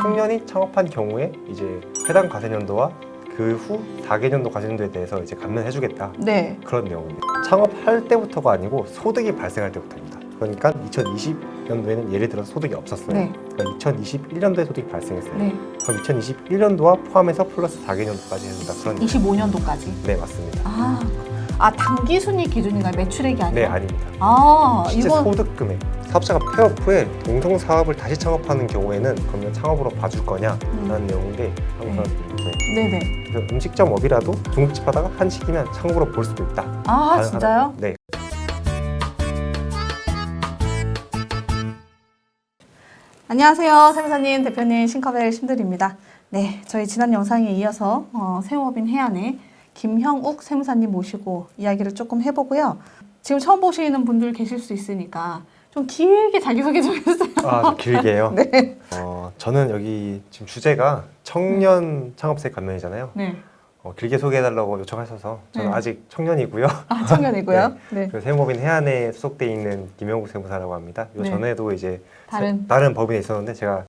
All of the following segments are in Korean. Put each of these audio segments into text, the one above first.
청년이 창업한 경우에 이제 해당 과세년도와 그 후 4개년도 과세년도에 대해서 이제 감면해주겠다. 네. 그런 내용입니다. 창업할 때부터가 아니고 소득이 발생할 때부터입니다. 그러니까 2020년도에는 예를 들어서 소득이 없었어요. 네. 그러니까 2021년도에 소득이 발생했어요. 네. 그럼 2021년도와 포함해서 플러스 4개년도까지 해준다. 그런 25년도까지. 네, 맞습니다. 단기 순이익 기준인가요? 매출액이 아니라? 네, 아닙니다. 이건 소득 금액. 사업자가 폐업 후에 동종 사업을 다시 창업하는 경우에는 그러면 창업으로 봐줄 거냐라는 내용인데 항상 네네. 그래서 음식점업이라도 중국집 하다가 한식이면 창업으로 볼 수도 있다. 진짜요? 네. 안녕하세요. 세무사님, 대표님, 싱커벨 신들입니다. 네, 저희 지난 영상에 이어서 세무법인 해안의 김형욱 세무사님 모시고 이야기를 조금 해보고요. 지금 처음 보시는 분들 계실 수 있으니까 좀 길게 자기소개 좀 해주세요. 좀 길게요? 네. 저는 여기 지금 주제가 청년 창업세 감면이잖아요. 네. 길게 소개해달라고 요청하셔서 저는 네. 아직 청년이고요. 청년이고요. 네. 그 세무법인 해안에 소속돼 있는 김영국 세무사라고 합니다. 요 네. 전에도 이제 다른 법인에 있었는데 제가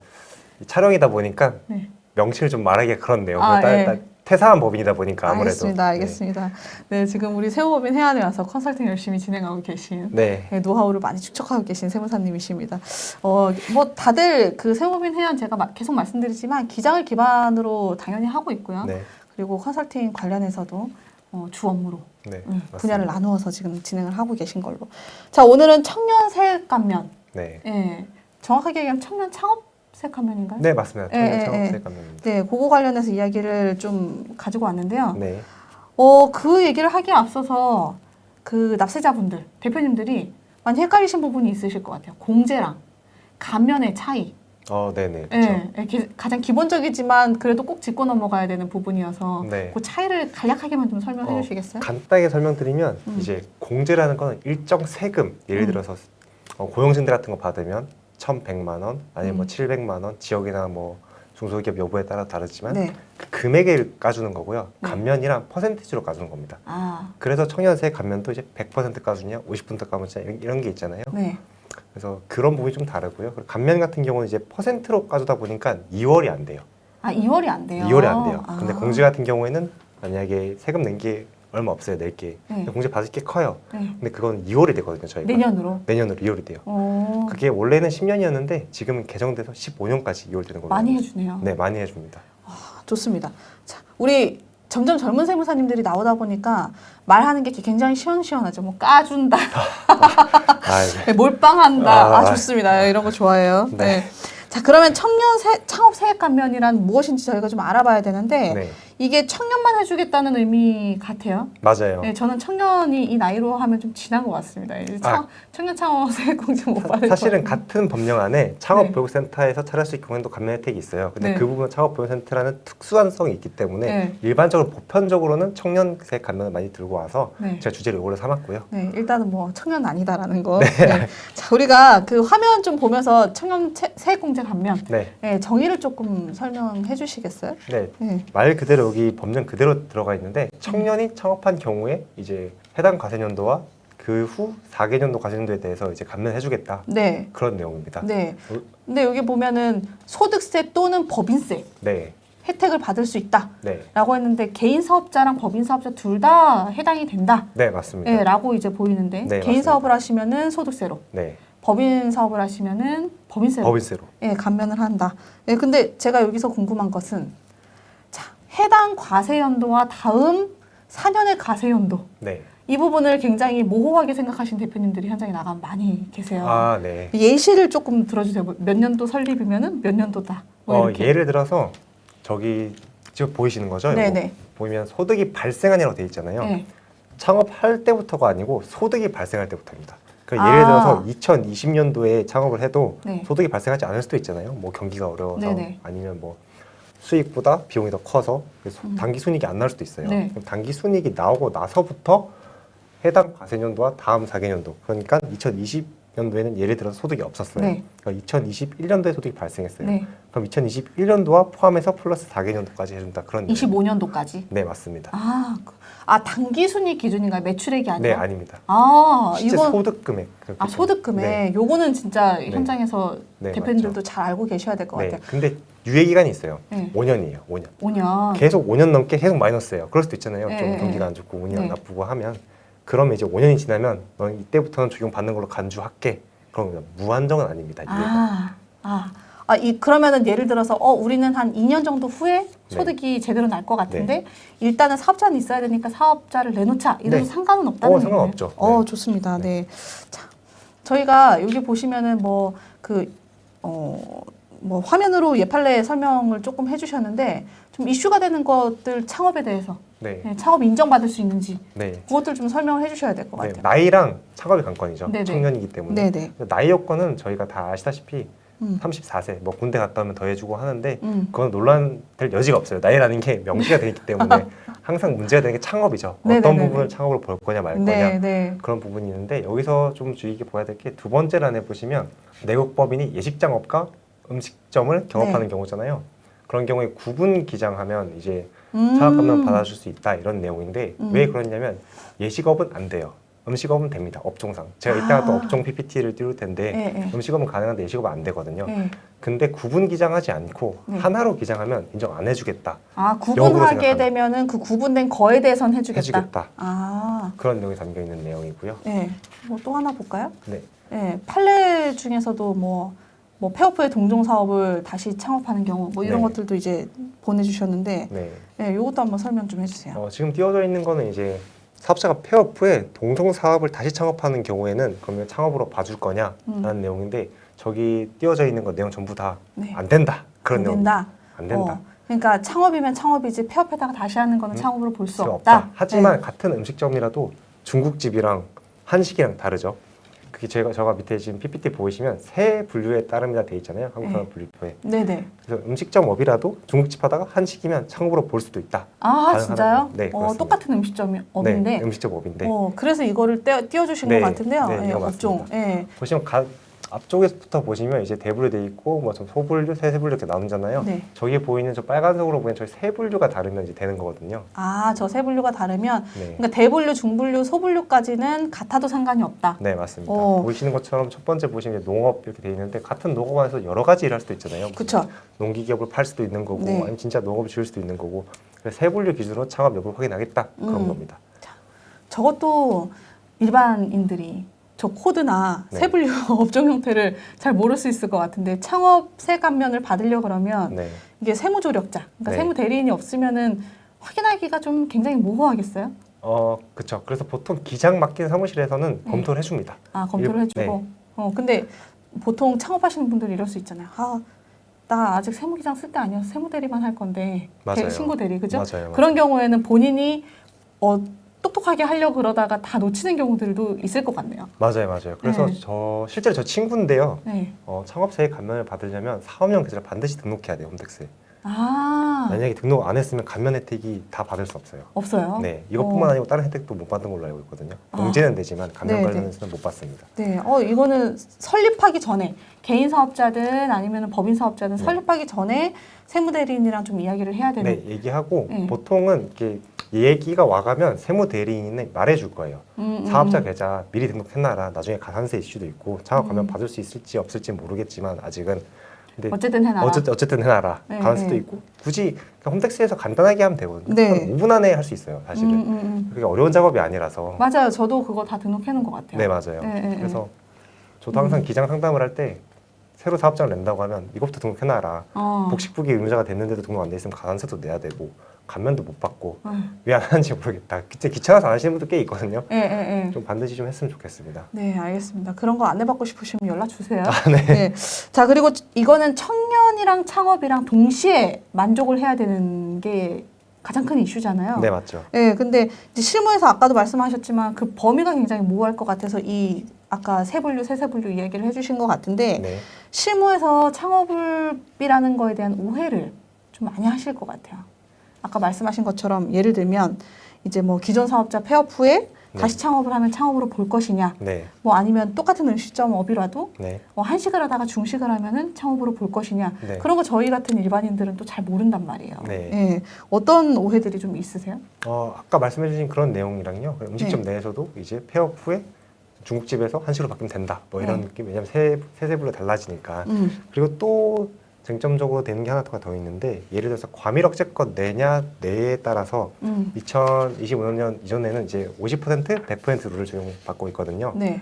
촬영이다 보니까 네. 명칭을 좀 말하기가 그렇네요. 네. 퇴사한 법인이다 보니까 아무래도. 알겠습니다. 네, 지금 우리 세무법인 해안에 와서 컨설팅 열심히 진행하고 계신 네. 노하우를 많이 축적하고 계신 세무사님이십니다. 다들 그 세무법인 해안 제가 계속 말씀드리지만 기장을 기반으로 당연히 하고 있고요. 네. 그리고 컨설팅 관련해서도 주 업무로 네. 분야를 나누어서 지금 진행을 하고 계신 걸로. 자, 오늘은 청년 세액 감면. 네. 예, 정확하게 얘기하면 청년 창업 세액 감면인가요? 네, 맞습니다. 청년 창업세 감면입니다. 네, 그거 관련해서 이야기를 좀 가지고 왔는데요. 네. 그 얘기를 하기에 앞서서 그 납세자분들, 대표님들이 많이 헷갈리신 부분이 있으실 것 같아요. 공제랑 감면의 차이. 네네. 그렇죠. 네, 가장 기본적이지만 그래도 꼭 짚고 넘어가야 되는 부분이어서 네. 그 차이를 간략하게만 좀 설명해 주시겠어요? 간단하게 설명드리면 이제 공제라는 건 일정 세금, 예를 들어서 고용진들 같은 거 받으면 1,100만 원, 아니면 뭐 700만 원, 지역이나 뭐 중소기업 여부에 따라 다르지만 네. 그 금액을 까주는 거고요. 네. 감면이란 퍼센티지로 까주는 겁니다. 그래서 청년세 감면도 이제 100% 까주냐, 50% 까주냐 이런 게 있잖아요. 네. 그래서 그런 부분이 좀 다르고요. 그리고 감면 같은 경우는 이제 퍼센트로 까주다 보니까 2월이 안 돼요. 2월이 안 돼요? 2월이 안 돼요. 근데 공제 같은 경우에는 만약에 세금 낸 게 얼마 없어요, 낼 게. 네. 공제 받을 게 커요. 네. 근데 그건 2월이 되거든요, 저희가. 내년으로 2월이 돼요. 그게 원래는 10년이었는데 지금은 개정돼서 15년까지 2월 되는 걸로. 많이 해주네요. 네, 많이 해줍니다. 좋습니다. 자, 우리 점점 젊은 세무사님들이 나오다 보니까 말하는 게 굉장히 시원시원하죠. 뭐 까준다, 네. 몰빵한다. 좋습니다. 이런 거 좋아해요. 네. 네. 자, 그러면 청년 창업 세액 감면이란 무엇인지 저희가 좀 알아봐야 되는데 네, 이게 청년만 해주겠다는 의미 같아요. 맞아요. 네, 저는 청년이 이 나이로 하면 좀 지난 것 같습니다. 청년 창업 세액 공제 못 받을 사실은 거예요. 같은 법령 안에 창업보육센터에서 차릴 수 있는 경우에도 감면 혜택이 있어요. 근데 네. 그 부분은 창업보육센터라는 특수한 성이 있기 때문에 네. 일반적으로 보편적으로는 청년세 감면을 많이 들고 와서 네. 제가 주제를 이걸로 삼았고요. 네, 일단은 뭐 청년 아니다라는 거. 네. 자, 우리가 그 화면 좀 보면서 청년 세액 공제 감면 네. 정의를 조금 설명해 주시겠어요? 네. 네. 말 그대로 여기 법령 그대로 들어가 있는데 청년이 창업한 경우에 이제 해당 과세년도와 그 후 4개년도 과세년도에 대해서 이제 감면해주겠다. 네. 그런 내용입니다. 네. 근데 여기 보면은 소득세 또는 법인세 네. 혜택을 받을 수 있다. 네. 라고 했는데 개인 사업자랑 법인 사업자 둘 다 해당이 된다. 네, 맞습니다. 네, 라고 이제 보이는데 네, 개인 맞습니다. 사업을 하시면은 소득세로, 네. 법인 사업을 하시면은 법인세로. 법인세로. 예, 감면을 한다. 예, 근데 제가 여기서 궁금한 것은 자, 해당 과세연도와 다음 4년의 과세연도 네. 이 부분을 굉장히 모호하게 생각하신 대표님들이 현장에 나가면 많이 계세요. 네. 예시를 조금 들어주세요. 몇 년도 설립이면은 몇 년도다. 뭐 이렇게. 예를 들어서 저기 지금 보이시는 거죠? 네네. 이거 보이면 소득이 발생한이라고 돼 있잖아요. 네. 창업할 때부터가 아니고 소득이 발생할 때부터입니다. 그러니까 예를 들어서 2020년도에 창업을 해도 네. 소득이 발생하지 않을 수도 있잖아요. 뭐 경기가 어려워서 네네. 아니면 뭐 수익보다 비용이 더 커서 단기 순이익이 안 나올 수도 있어요. 네. 그럼 단기 순이익이 나오고 나서부터 해당 과세년도와 다음 4개년도 그러니까 2020년도에는 예를 들어서 소득이 없었어요. 네. 그러니까 2021년도에 소득이 발생했어요. 네. 그럼 2021년도와 포함해서 플러스 4개년도까지 해준다. 그런 25년도까지. 네, 맞습니다. 단기 순이익 기준인가요? 매출액이 네, 아니라? 아닙니다. 이건 실제 소득 금액. 소득 금액. 네. 요거는 진짜 현장에서 네, 대표님들도 맞죠. 잘 알고 계셔야 될 것 네. 같아요. 근데 유예 기간이 있어요. 네. 5년이에요. 5년. 5년. 계속 5년 넘게 계속 마이너스예요. 그럴 수도 있잖아요. 네, 좀 네, 경기가 네. 안 좋고 운이 네. 나쁘고 하면 그러면 이제 5년이 지나면 넌 이때부터는 적용 받는 걸로 간주할게. 그럼 무한정은 아닙니다. 유예가. 그러면은 예를 들어서 우리는 한 2년 정도 후에 소득이 제대로 날 것 같은데 일단은 사업자는 있어야 되니까 사업자를 내놓자 이래도 네. 상관은 없다는 얘기네요. 상관없죠. 네. 좋습니다. 네. 네. 자, 저희가 여기 보시면은 화면으로 예판례 설명을 조금 해주셨는데 좀 이슈가 되는 것들 창업에 대해서 네. 창업 인정받을 수 있는지 네. 그것들 좀 설명을 해주셔야 될 것 네. 같아요. 나이랑 창업의 관건이죠. 네네. 청년이기 때문에. 네네. 나이 요건은 저희가 다 아시다시피 34세, 군대 갔다 오면 더 해주고 하는데 그건 논란될 여지가 없어요. 나이라는 게 명시가 되어 있기 때문에 항상 문제가 되는 게 창업이죠. 어떤 네네네네. 부분을 창업으로 볼 거냐 말 거냐 네네. 그런 부분이 있는데 여기서 좀 주의 깊게 봐야 될 게 두 번째 란에 보시면 내국법인이 예식장업과 음식점을 경업하는 경우잖아요. 그런 경우에 구분 기장하면 이제 장학금을 받아줄 수 있다 이런 내용인데 왜 그러냐면 예식업은 안 돼요. 음식업은 됩니다. 업종상. 제가 이따가 또 업종 PPT를 띄울 텐데 음식업은 가능한데 예식업은 안 되거든요. 근데 구분 기장하지 않고 하나로 기장하면 인정 안 해주겠다. 구분하게 되면은 그 구분된 거에 대해서는 해주겠다. 그런 내용이 담겨 있는 내용이고요. 네. 또 하나 볼까요? 네. 네. 판례 중에서도 뭐 폐업후에 동종 사업을 다시 창업하는 경우 이런 것들도 이제 보내주셨는데 이것도 한번 설명 좀 해주세요. 지금 띄워져 있는 거는 이제 사업자가 폐업 후에 동종 사업을 다시 창업하는 경우에는 그러면 창업으로 봐줄 거냐라는 내용인데 저기 띄워져 있는 거 내용 전부 다 안 된다. 그런 내용. 안 된다. 그러니까 창업이면 창업이지 폐업에다가 다시 하는 거는 창업으로 볼 수 없다. 하지만 같은 음식점이라도 중국집이랑 한식이랑 다르죠. 그게 제가 밑에 지금 PPT 보이시면 세 분류에 따릅니다 돼 있잖아요. 한국산업분류표에. 네네. 그래서 음식점업이라도 중국집 하다가 한식이면 창업으로 볼 수도 있다. 진짜요? 네, 똑같은 음식점업인데. 네, 음식점업인데. 그래서 이거를 띄워주신 것 같은데요. 네, 업종. 보시면 앞쪽에서부터 보시면 이제 대분류 돼 있고 뭐 좀 소분류, 세분류 이렇게 나누잖아요. 저기에 보이는 저 빨간색으로 보이는 저희 세 분류가 다르면 이제 되는 거거든요. 저 세 분류가 다르면 그러니까 대분류, 중분류, 소분류까지는 같아도 상관이 없다. 네, 맞습니다. 보이시는 것처럼 첫 번째 보시면 농업 이렇게 돼 있는데 같은 농업 안에서 여러 가지 일을 할 수도 있잖아요. 그렇죠. 농기계업을 팔 수도 있는 거고 아니면 진짜 농업을 지을 수도 있는 거고 그래서 세 분류 기준으로 창업 여부를 확인하겠다 그런 겁니다. 저것도 일반인들이 저 코드나 세분류 업종 형태를 잘 모를 수 있을 것 같은데 창업 세감면을 받으려 그러면 이게 세무조력자, 그러니까 세무 대리인이 없으면은 확인하기가 좀 굉장히 모호하겠어요? 그렇죠. 그래서 보통 기장 맡긴 사무실에서는 검토를 해줍니다. 검토를 해주고. 근데 보통 창업하시는 분들이 이럴 수 있잖아요. 나 아직 세무기장 쓸 때 아니어서 세무대리만 할 건데 신고대리, 그죠? 맞아요. 그런 경우에는 본인이 똑똑하게 하려고 그러다가 다 놓치는 경우들도 있을 것 같네요. 맞아요. 그래서 실제로 저 친구인데요. 창업세액 감면을 받으려면 사업용 계좌를 반드시 등록해야 돼요, 홈택스에. 만약에 등록 안 했으면 감면 혜택이 다 받을 수 없어요. 없어요? 네, 이것뿐만 아니고 다른 혜택도 못 받은 걸로 알고 있거든요. 공제는 되지만 감면 관련해서는 못 받습니다. 네, 이거는 설립하기 전에 개인 사업자든 아니면 법인 사업자든 설립하기 전에 세무대리인이랑 좀 이야기를 해야 되는. 얘기하고 보통은 이렇게 얘기가 와가면 세무대리인이 말해줄 거예요. 사업자 계좌 미리 등록해놔라. 나중에 가산세 이슈도 있고 창업 감면 받을 수 있을지 없을지 모르겠지만 아직은. 근데 어쨌든 해놔라. 어쨌든 해놔라. 가산세도 있고 굳이 홈택스에서 간단하게 하면 되거든요. 5분 안에 할 수 있어요. 사실은. 그게 어려운 작업이 아니라서. 맞아요. 저도 그거 다 등록해놓은 것 같아요. 네, 맞아요. 그래서 저도 항상 기장 상담을 할 때 새로 사업장을 낸다고 하면 이것부터 등록해놔라. 복식부기 의무자가 됐는데도 등록 안 돼 있으면 가산세도 내야 되고 감면도 못 받고 왜 안 하는지 모르겠다. 진짜 귀찮아서 안 하시는 분도 꽤 있거든요. 좀 반드시 좀 했으면 좋겠습니다. 네, 알겠습니다. 그런 거 안내받고 싶으시면 연락 주세요. 네. 자, 그리고 이거는 청년이랑 창업이랑 동시에 만족을 해야 되는 게 가장 큰 이슈잖아요. 네, 맞죠. 네, 근데 이제 실무에서 아까도 말씀하셨지만 그 범위가 굉장히 모호할 것 같아서 아까 세분류, 세세분류 이야기를 해주신 것 같은데 실무에서 창업이라는 거에 대한 오해를 좀 많이 하실 것 같아요. 아까 말씀하신 것처럼 예를 들면 이제 뭐 기존 사업자 폐업 후에 다시 창업을 하면 창업으로 볼 것이냐, 뭐 아니면 똑같은 음식점 업이라도 한식을 하다가 중식을 하면은 창업으로 볼 것이냐, 그런 거 저희 같은 일반인들은 또 잘 모른단 말이에요. 어떤 오해들이 좀 있으세요? 아까 말씀해주신 그런 내용이랑요, 음식점 내에서도 이제 폐업 후에 중국집에서 한식으로 바뀌면 된다, 뭐 이런 느낌. 왜냐면 세세분류 달라지니까. 그리고 또 쟁점적으로 되는 게 하나 더 있는데 예를 들어서 과밀억제권 내냐 내에 따라서 2025년 이전에는 이제 50% 100% 룰을 적용받고 있거든요. 네.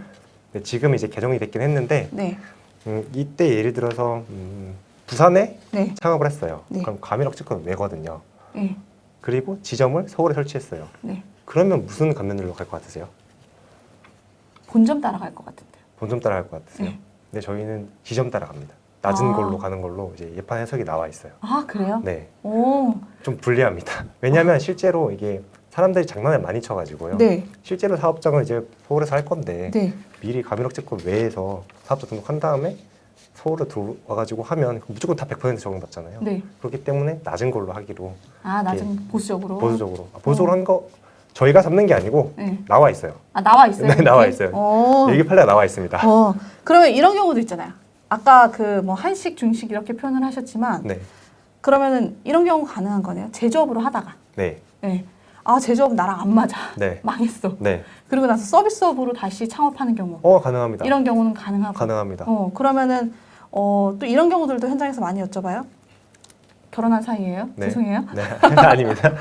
근데 지금 이제 개정이 됐긴 했는데 네. 이때 예를 들어서 부산에 네. 창업을 했어요. 네. 그럼 과밀억제권 내거든요. 네. 그리고 지점을 서울에 설치했어요. 네. 그러면 무슨 감면율로 갈 것 같으세요? 본점 따라갈 것 같은데요. 본점 따라갈 것 같으세요? 네. 근데 저희는 지점 따라갑니다. 낮은 아. 걸로 가는 걸로 이제 예판 해석이 나와 있어요. 아, 그래요? 네, 오. 좀 불리합니다. 왜냐하면 실제로 이게 사람들이 장난을 많이 쳐가지고요. 네. 실제로 사업장을 이제 서울에서 할 건데 네. 미리 과밀억제권 외에서 사업자 등록한 다음에 서울에 들어와가지고 하면 무조건 다 100% 적용받잖아요. 네. 그렇기 때문에 낮은 걸로 하기로 아, 낮은 보수적으로. 보수적으로 한 거 저희가 잡는 게 아니고 네. 나와 있어요. 아, 나와 있어요. 네, 나와 여기? 있어요. 오. 일기 판례가 나와 있습니다. 그러면 이런 경우도 있잖아요. 아까 그 뭐 한식, 중식 이렇게 표현을 하셨지만 네, 그러면은 이런 경우 가능한 거네요. 제조업으로 하다가 네, 네. 아, 제조업 나랑 안 맞아. 네, 망했어. 네. 그리고 나서 서비스업으로 다시 창업하는 경우. 가능합니다. 이런 경우는 가능하고. 가능합니다. 그러면은 또 이런 경우들도 현장에서 많이 여쭤봐요. 결혼한 사이예요? 네. 죄송해요. 네, 아닙니다.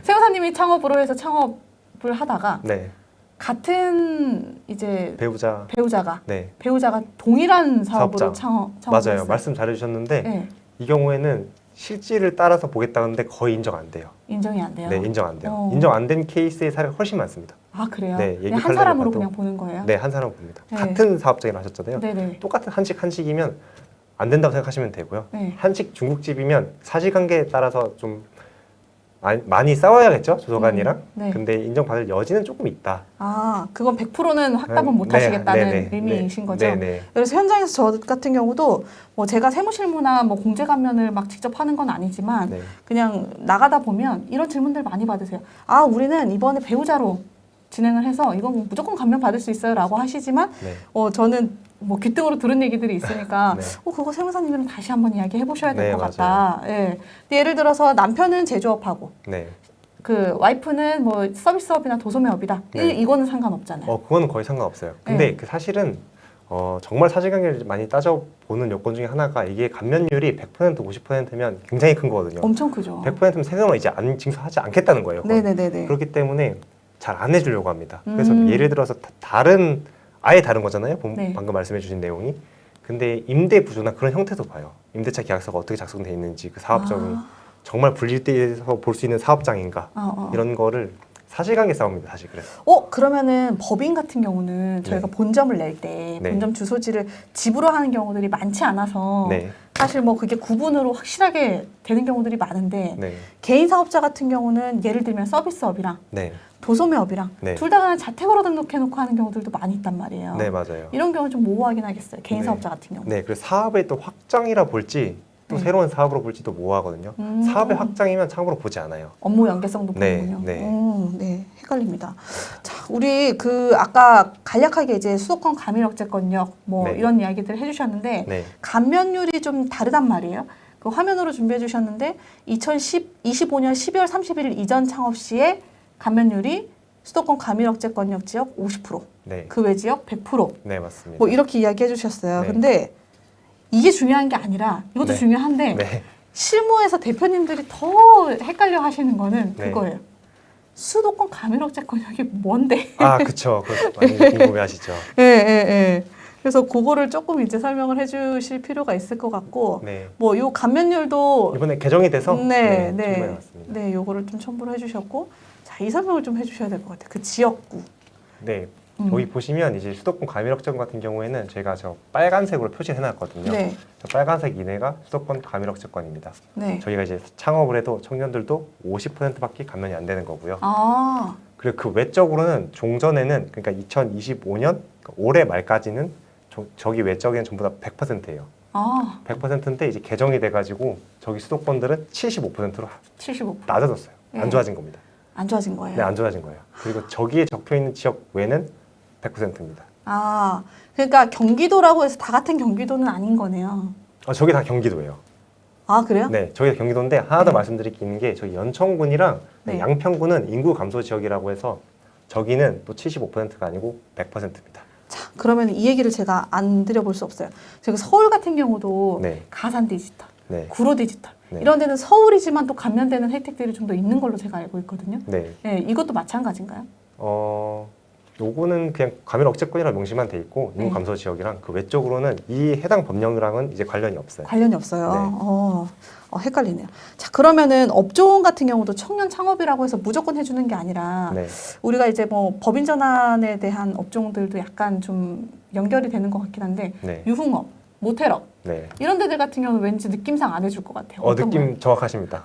세무사님이 창업으로 해서 창업을 하다가 네, 같은 이제 배우자가 네, 동일한 사업으로 사업장. 창업을 맞아요. 했어요. 말씀 잘해주셨는데 네. 이 경우에는 실질을 따라서 보겠다는데 거의 인정 안 돼요. 인정이 안 돼요. 네, 인정 안 돼요. 어. 인정 안 된 케이스의 사례가 훨씬 많습니다. 아, 그래요? 네, 얘기 그냥 한 판례를 사람으로 봐도. 그냥 보는 거예요? 네, 한 사람 봅니다. 네. 같은 사업장이라 하셨잖아요. 네네. 똑같은 한식이면 안 된다고 생각하시면 되고요. 네. 한식 중국집이면 사실관계에 따라서 좀 많이 싸워야겠죠, 조서관이랑. 네. 근데 인정받을 여지는 조금 있다. 아, 그건 100%는 확답은 못 하시겠다는 의미이신 거죠? 네. 그래서 현장에서 저 같은 경우도 뭐 제가 세무실무나 뭐 공제감면을 막 직접 하는 건 아니지만 네. 그냥 나가다 보면 이런 질문들 많이 받으세요. 아, 우리는 이번에 배우자로 진행을 해서 이건 무조건 감면 받을 수 있어요 라고 하시지만 네. 저는 뭐 귀등으로 들은 얘기들이 있으니까 네. 그거 세무사님이랑 다시 한번 이야기 해보셔야 될 것 네, 같다. 예. 근데 예를 들어서 남편은 제조업하고 네. 그 와이프는 뭐 서비스업이나 도소매업이다. 네. 이거는 상관없잖아요. 그거는 거의 상관없어요. 근데 네. 그 사실은 정말 사실관계를 많이 따져보는 요건 중에 하나가 이게 감면율이 100% 50%면 굉장히 큰 거거든요. 엄청 크죠. 100%면 세금을 이제 안 징수하지 않겠다는 거예요. 그건. 네네네네. 그렇기 때문에 잘 안 해주려고 합니다. 그래서 음. 예를 들어서 아예 다른 거잖아요. 네. 방금 말씀해주신 내용이. 근데 임대 구조나 그런 형태도 봐요. 임대차 계약서가 어떻게 작성돼 있는지 그 사업적인 정말 분리돼서 볼 수 있는 사업장인가 이런 거를 사실관계 싸움입니다. 사실 그래서. 그러면은 법인 같은 경우는 저희가 네. 본점을 낼 때 네. 본점 주소지를 집으로 하는 경우들이 많지 않아서 네. 사실 뭐 그게 구분으로 확실하게 되는 경우들이 많은데 네. 개인 사업자 같은 경우는 예를 들면 서비스업이랑 네. 도소매업이랑 네. 둘 다 그냥 자택으로 등록해놓고 하는 경우들도 많이 있단 말이에요. 네, 맞아요. 이런 경우는 좀 모호하긴 하겠어요. 개인 네. 사업자 같은 경우. 네, 그래서 사업의 또 확장이라 볼지 또 네. 새로운 사업으로 볼지도 모호하거든요. 사업의 확장이면 창업으로 보지 않아요. 업무 연계성도 네, 보는군요. 네. 네, 헷갈립니다. 자, 우리 아까 간략하게 이제 수도권 과밀억제권역 뭐 네. 이런 이야기들 해주셨는데 네, 감면율이 좀 다르단 말이에요. 그 화면으로 준비해 주셨는데 2025년 12월 31일 이전 창업 시에 감면율이 수도권 과밀억제권역 지역 50%, 네, 그 외 지역 100%. 네, 맞습니다. 뭐 이렇게 이야기해 주셨어요. 네. 근데 이게 중요한 게 아니라 이것도 네. 중요한데 네, 실무에서 대표님들이 더 헷갈려 하시는 거는 네. 그거예요. 수도권 과밀억제권역이 뭔데? 그쵸. 그거 많이 궁금해하시죠. 예. 그래서 그거를 조금 이제 설명을 해주실 필요가 있을 것 같고, 네, 뭐 요 감면율도 이번에 개정이 돼서 네, 정말 맞습니다. 네, 요거를 좀 첨부를 해주셨고, 자, 이 설명을 좀 해주셔야 될 것 같아요. 그 지역구. 네, 여기 보시면 이제 수도권 과밀억제권 같은 경우에는 저희가 저 빨간색으로 표시해 놨거든요. 네, 저 빨간색 이내가 수도권 과밀억제권입니다. 네. 저희가 이제 창업을 해도 청년들도 50%밖에 감면이 안 되는 거고요. 아, 그리고 그 외적으로는 종전에는 그러니까 2025년 올해 말까지는 저기 외적에는 전부 다 100%예요. 100%인데 이제 개정이 돼가지고 저기 수도권들은 75%로 75%. 낮아졌어요. 네. 안 좋아진 겁니다. 안 좋아진 거예요. 네, 안 좋아진 거예요. 그리고 저기에 적혀 있는 지역 외는 100%입니다. 아, 그러니까 경기도라고 해서 다 같은 경기도는 아닌 거네요. 저게 다 경기도예요. 아, 그래요? 네, 저기 다 경기도인데 하나 더 네. 말씀드릴 게 있는 게 저기 연천군이랑 네. 양평군은 인구 감소 지역이라고 해서 저기는 또 75%가 아니고 100%입니다. 자, 그러면 이 얘기를 제가 안 드려볼 수 없어요. 제가 서울 같은 경우도 네. 가산 디지털, 네. 구로 디지털 네. 이런 데는 서울이지만 또 감면되는 혜택들이 좀 더 있는 걸로 제가 알고 있거든요. 네. 네, 이것도 마찬가지인가요? 요거는 그냥 과밀 억제권이라 명시만 돼 있고 네. 인구 감소 지역이랑 그 외적으로는 이 해당 법령이랑은 이제 관련이 없어요. 관련이 없어요. 네. 헷갈리네요. 자, 그러면은 업종 같은 경우도 청년 창업이라고 해서 무조건 해주는 게 아니라 네. 우리가 이제 뭐 법인 전환에 대한 업종들도 약간 좀 연결이 되는 것 같긴 한데 네. 유흥업, 모텔업 네. 이런 데들 같은 경우는 왠지 느낌상 안 해줄 것 같아요. 느낌 정확하십니다.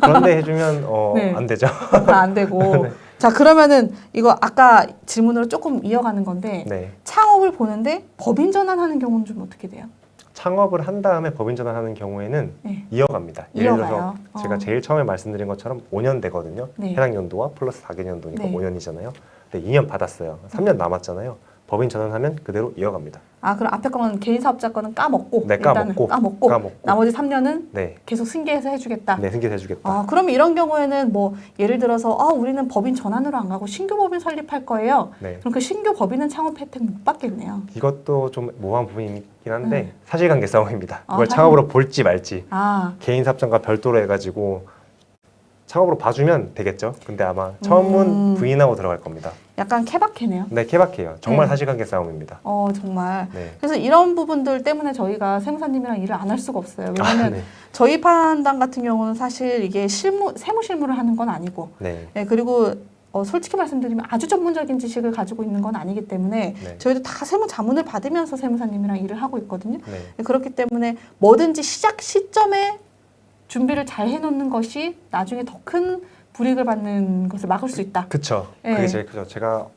그런데 해주면 네. 안 되죠. 다 안 되고. 자, 그러면은 이거 아까 질문으로 조금 이어가는 건데 네. 창업을 보는데 법인 전환하는 경우는 좀 어떻게 돼요? 창업을 한 다음에 법인 전환하는 경우에는 네. 이어갑니다. 예를 들어서 이어가요. 제가 제일 처음에 말씀드린 것처럼 5년 되거든요. 네. 해당 연도와 플러스 4개년도니까 네. 5년이잖아요. 근데 2년 받았어요. 3년 남았잖아요. 법인 전환하면 그대로 이어갑니다. 아, 그럼 앞에 거는 개인 사업자 거는 까먹고 네, 일단은 까먹고 나머지 3년은 네. 계속 승계해서 해주겠다. 네, 승계해서 해주겠다. 아, 그럼 이런 경우에는 뭐 예를 들어서 우리는 법인 전환으로 안 가고 신규 법인 설립할 거예요. 네. 그럼 그 신규 법인은 창업 혜택 못 받겠네요. 이것도 좀 모호한 부분이긴 한데 사실관계 싸움입니다. 아, 이걸 창업으로 볼지 말지. 아, 개인 사업장과 별도로 해가지고 창업으로 봐주면 되겠죠. 근데 아마 처음은 부인하고 들어갈 겁니다. 약간 케바케네요. 네, 케바케예요. 정말 네. 사실관계 싸움입니다. 정말. 네. 그래서 이런 부분들 때문에 저희가 세무사님이랑 일을 안 할 수가 없어요. 왜냐면 네. 저희 판단 같은 경우는 사실 이게 세무 실무를 하는 건 아니고, 네. 네, 그리고 솔직히 말씀드리면 아주 전문적인 지식을 가지고 있는 건 아니기 때문에 네. 저희도 다 세무 자문을 받으면서 세무사님이랑 일을 하고 있거든요. 네. 그렇기 때문에 뭐든지 시작 시점에 준비를 잘 해놓는 것이 나중에 더 큰 불이익을 받는 것을 막을 수 있다. 그쵸. 네. 그게 제일 크죠. 제가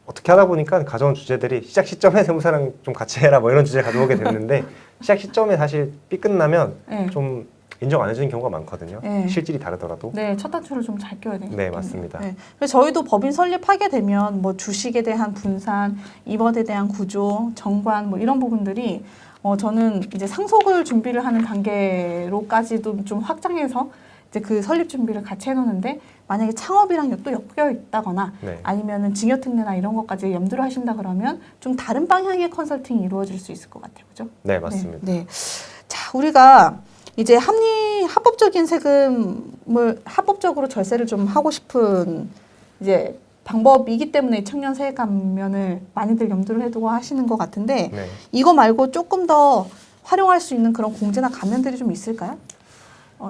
어떻게 하다 보니까 가져온 주제들이 시작 시점에 세무사랑 좀 같이 해라 뭐 이런 주제 가져오게 됐는데 시작 시점에 사실 삐끗나면 네. 좀 인정 안 해주는 경우가 많거든요. 네. 실질이 다르더라도. 네, 첫 단추를 좀 잘 껴야 되는. 네, 맞습니다. 네. 그래서 저희도 법인 설립하게 되면 뭐 주식에 대한 분산, 임원에 대한 구조, 정관 뭐 이런 부분들이 저는 이제 상속을 준비를 하는 단계로까지도 좀 확장해서 이제 그 설립 준비를 같이 해놓는데 만약에 창업이랑 또 엮여 있다거나 네. 아니면은 증여특례나 이런 것까지 염두를 하신다 그러면 좀 다른 방향의 컨설팅이 이루어질 수 있을 것 같아요, 그죠? 네, 맞습니다. 네. 자, 우리가 이제 합법적인 세금을 합법적으로 절세를 좀 하고 싶은 이제 방법이기 때문에 이 청년 세액 감면을 많이들 염두를 해두고 하시는 것 같은데 네. 이거 말고 조금 더 활용할 수 있는 그런 공제나 감면들이 좀 있을까요?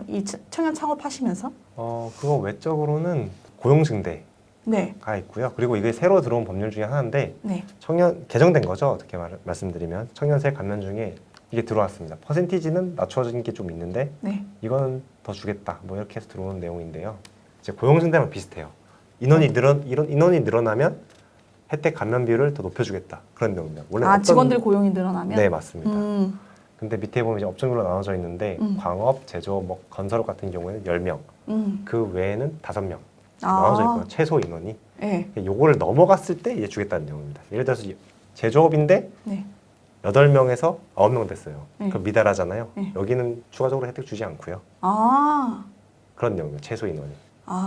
이 청년 창업하시면서? 그거 외적으로는 고용증대가 네, 있고요. 그리고 이게 새로 들어온 법률 중에 하나인데 네, 청년 개정된 거죠. 어떻게 말씀드리면 청년세 감면 중에 이게 들어왔습니다. 퍼센티지는 낮춰진 게 좀 있는데 네. 이거는 더 주겠다. 뭐 이렇게 해서 들어오는 내용인데요. 이제 고용증대랑 비슷해요. 인원이 늘어나면 혜택 감면 비율을 더 높여주겠다. 그런 내용입니다. 원래 직원들 고용이 늘어나면? 네, 맞습니다. 근데 밑에 보면 이제 업종별로 나눠져 있는데 광업, 제조업, 뭐 건설업 같은 경우에는 10명, 그 외에는 5명 나눠져 있고요. 최소 인원이. 네. 요거를 넘어갔을 때 이제 주겠다는 내용입니다. 예를 들어서 제조업인데 네. 8명에서 9명 됐어요. 네. 그럼 미달하잖아요. 네. 여기는 추가적으로 혜택 주지 않고요. 아, 그런 내용입니다. 최소 인원이.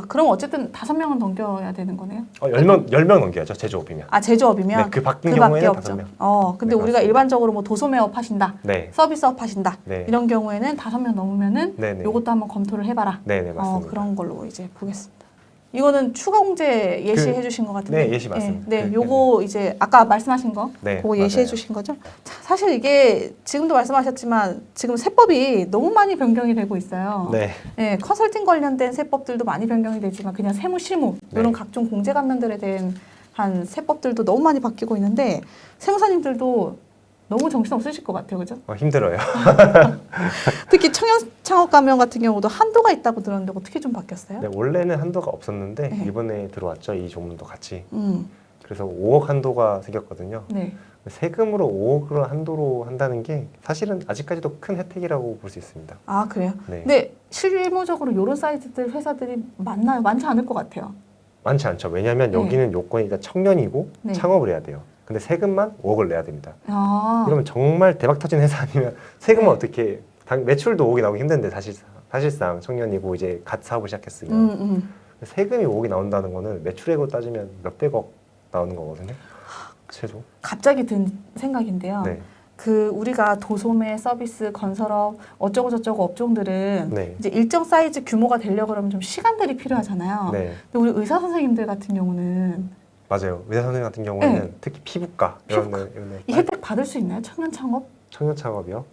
그럼 어쨌든 5명은 넘겨야 되는 거네요? 10명 넘겨야죠. 제조업이면. 제조업이면? 네, 그 바뀐 그 경우에는 밖에 없죠. 5명. 근데 네, 우리가 맞습니다. 일반적으로 뭐 도소매업 하신다, 네. 서비스업 하신다, 네. 이런 경우에는 5명 넘으면은 네네. 요것도 한번 검토를 해봐라. 네네, 맞습니다. 그런 걸로 이제 보겠습니다. 이거는 추가 공제 예시해 주신 것 같은데. 네, 예시 맞습니다. 네, 요거 이제 아까 말씀하신 거, 네, 그거 예시해 맞아요. 주신 거죠? 자, 사실 이게 지금도 말씀하셨지만 지금 세법이 너무 많이 변경이 되고 있어요. 네. 네, 컨설팅 관련된 세법들도 많이 변경이 되지만 그냥 세무 실무 네. 이런 각종 공제 감면들에 대한 한 세법들도 너무 많이 바뀌고 있는데 세무사님들도 너무 정신 없으실 것 같아요, 그죠? 힘들어요. 특히 청년 창업 감면 같은 경우도 한도가 있다고 들었는데 어떻게 좀 바뀌었어요? 네, 원래는 한도가 없었는데 네. 이번에 들어왔죠. 이 조문도 같이. 음, 그래서 5억 한도가 생겼거든요. 네. 세금으로 5억을 한도로 한다는 게 사실은 아직까지도 큰 혜택이라고 볼 수 있습니다. 아, 그래요? 네. 근데 실무적으로 이런 사이트들 회사들이 많나요? 많지 않을 것 같아요. 많지 않죠. 왜냐하면 네. 여기는 요건이 일단 청년이고 네. 창업을 해야 돼요. 근데 세금만 5억을 내야 됩니다. 아, 이러면 정말 대박 터진 회사 아니면 세금은 네. 어떻게 매출도 5억이 나오기 힘든데 사실상 청년이고 이제 갓 사업을 시작했으면 세금이 5억이 나온다는 거는 매출액으로 따지면 몇백억 나오는 거거든요. 최소. 갑자기 든 생각인데요. 네. 그 우리가 도소매, 서비스, 건설업 어쩌고 저쩌고 업종들은 네. 이제 일정 사이즈 규모가 되려고 그러면 좀 시간들이 필요하잖아요. 네. 근데 우리 의사 선생님들 같은 경우는 맞아요. 의사 선생님 같은 경우에는 네. 특히 피부과 피부과. 이런 이 혜택 받을 수 있나요? 청년 창업 청년 창업이요.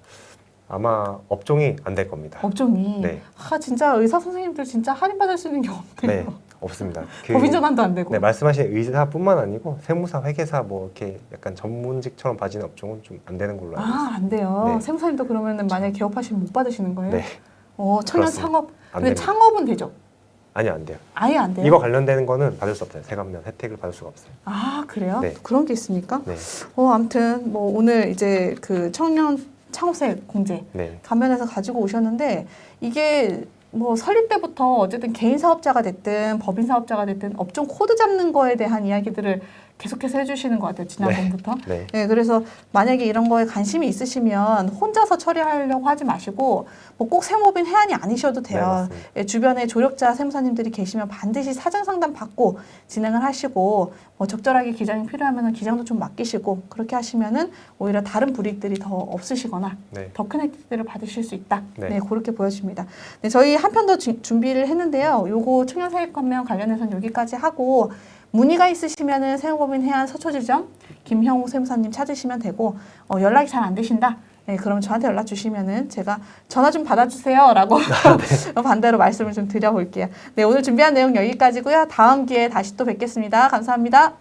아마 업종이 안 될 겁니다. 업종이 네. 아 진짜 의사 선생님들 진짜 할인 받을 수 있는 게 없네요. 네. 없습니다. 법인 전환도 안 되고. 네, 말씀하신 의사뿐만 아니고 세무사, 회계사 뭐 이렇게 약간 전문직처럼 봐지는 업종은 좀 안 되는 걸로 알고 있습니다. 아, 안 돼요. 네. 세무사님도 그러면은 만약에 개업하시면 못 받으시는 거예요? 네. 청년 그렇습니다. 창업. 안 근데 됩니다. 창업은 되죠? 아니요, 안 돼요. 아예 안 돼요? 이거 관련되는 거는 받을 수 없어요. 세감면 혜택을 받을 수가 없어요. 아, 그래요? 네. 그런 게 있습니까? 네. 아무튼 뭐 오늘 이제 그 청년 창업세 공제 네. 관련해서 가지고 오셨는데 이게 뭐 설립 때부터 어쨌든 개인 사업자가 됐든 법인 사업자가 됐든 업종 코드 잡는 거에 대한 이야기들을 계속해서 해주시는 것 같아요. 지난번부터. 네. 네, 그래서 만약에 이런 거에 관심이 있으시면 혼자서 처리하려고 하지 마시고 뭐 꼭 세무법인 해안이 아니셔도 네, 돼요. 맞습니다. 예, 주변에 조력자 세무사님들이 계시면 반드시 사정 상담 받고 진행을 하시고 뭐 적절하게 기장이 필요하면 기장도 좀 맡기시고 그렇게 하시면은 오히려 다른 불이익들이 더 없으시거나 네. 더 큰 혜택들을 받으실 수 있다. 네. 네, 그렇게 보여집니다. 네, 저희 한 편 더 준비를 했는데요. 요거 청년사회관명 관련해서는 여기까지 하고 문의가 있으시면은 세무법인 해안 서초지점 김형우 세무사님 찾으시면 되고 연락이 잘 안 되신다. 네, 그럼 저한테 연락 주시면은 제가 전화 좀 받아주세요라고 반대로 말씀을 좀 드려볼게요. 네, 오늘 준비한 내용 여기까지고요. 다음 기회에 다시 또 뵙겠습니다. 감사합니다.